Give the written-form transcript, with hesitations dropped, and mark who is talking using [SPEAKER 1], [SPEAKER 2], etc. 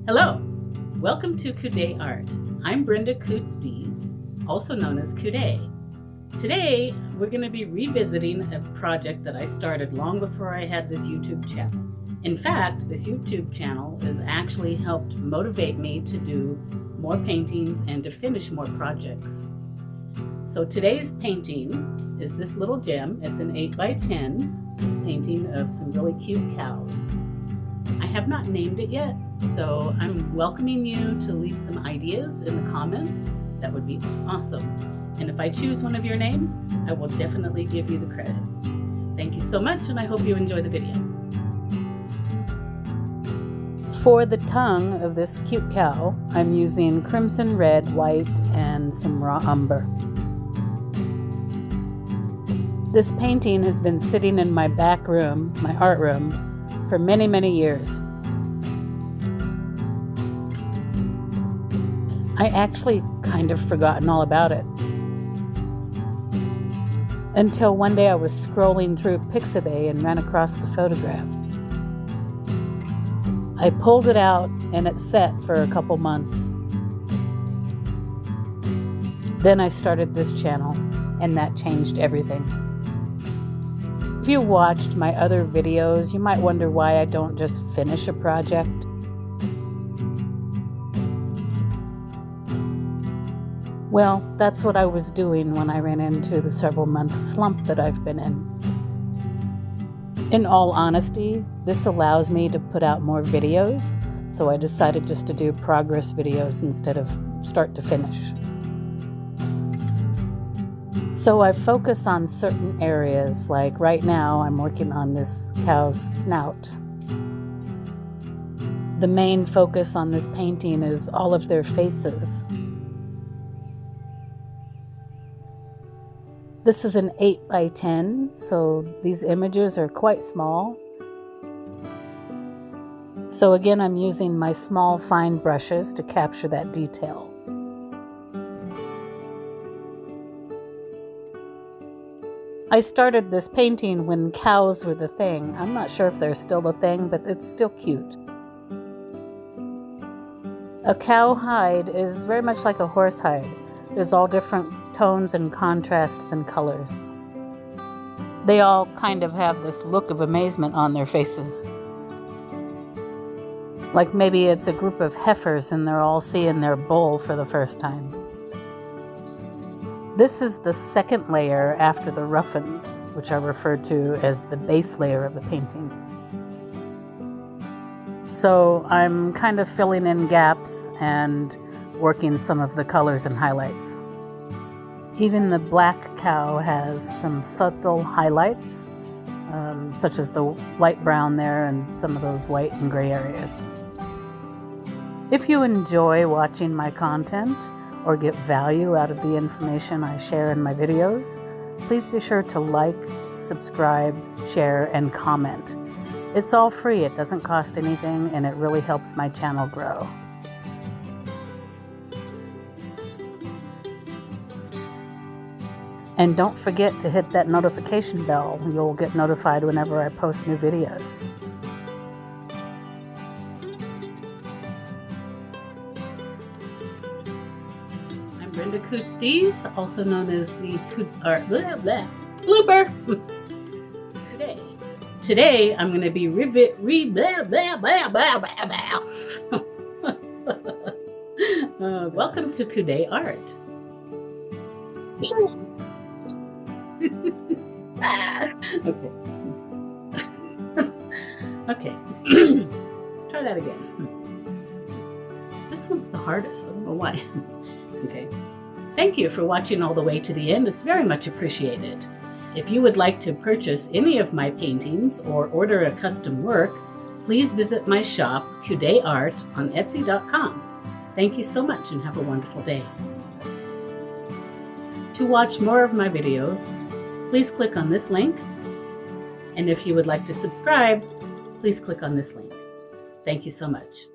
[SPEAKER 1] Hello, welcome to Coude Art. I'm Brenda Coots-Dees, also known as Coude. Today, we're going to be revisiting a project that I started long before I had this YouTube channel. In fact, this YouTube channel has actually helped motivate me to do more paintings and to finish more projects. So today's painting is this little gem. It's an 8x10 painting of some really cute cows. I have not named it yet, so I'm welcoming you to leave some ideas in the comments. That would be awesome. And if I choose one of your names, I will definitely give you the credit. Thank you so much, and I hope you enjoy the video. For the tongue of this cute cow, I'm using crimson, red, white, and some raw umber. This painting has been sitting in my back room, my art room, for many, many years. I actually kind of forgotten all about it. Until one day I was scrolling through Pixabay and ran across the photograph. I pulled it out and it sat for a couple months. Then I started this channel and that changed everything. If you watched my other videos, you might wonder why I don't just finish a project. Well, that's what I was doing when I ran into the several-month slump that I've been in. In all honesty, this allows me to put out more videos, so I decided just to do progress videos instead of start to finish. So I focus on certain areas, like right now I'm working on this cow's snout. The main focus on this painting is all of their faces. This is an 8x10, so these images are quite small. So again, I'm using my small fine brushes to capture that detail. I started this painting when cows were the thing. I'm not sure if they're still the thing, but it's still cute. A cow hide is very much like a horse hide. There's all different tones and contrasts and colors. They all kind of have this look of amazement on their faces. Like maybe it's a group of heifers and they're all seeing their bull for the first time. This is the second layer after the ruffins, which are referred to as the base layer of the painting. So I'm kind of filling in gaps and working some of the colors and highlights. Even the black cow has some subtle highlights, such as the light brown there and some of those white and gray areas. If you enjoy watching my content, or get value out of the information I share in my videos, please be sure to like, subscribe, share, and comment. It's all free, it doesn't cost anything, and it really helps my channel grow. And don't forget to hit that notification bell. You'll get notified whenever I post new videos. Brenda Coots-Dees, also known as the Blooper. Today I'm going to be welcome to Coude Art. Okay. Let's try that again. This one's the hardest. I don't know why. Okay. Thank you for watching all the way to the end. It's very much appreciated. If you would like to purchase any of my paintings or order a custom work, please visit my shop, Coude Art, on Etsy.com. Thank you so much and have a wonderful day. To watch more of my videos, please click on this link. And if you would like to subscribe, please click on this link. Thank you so much.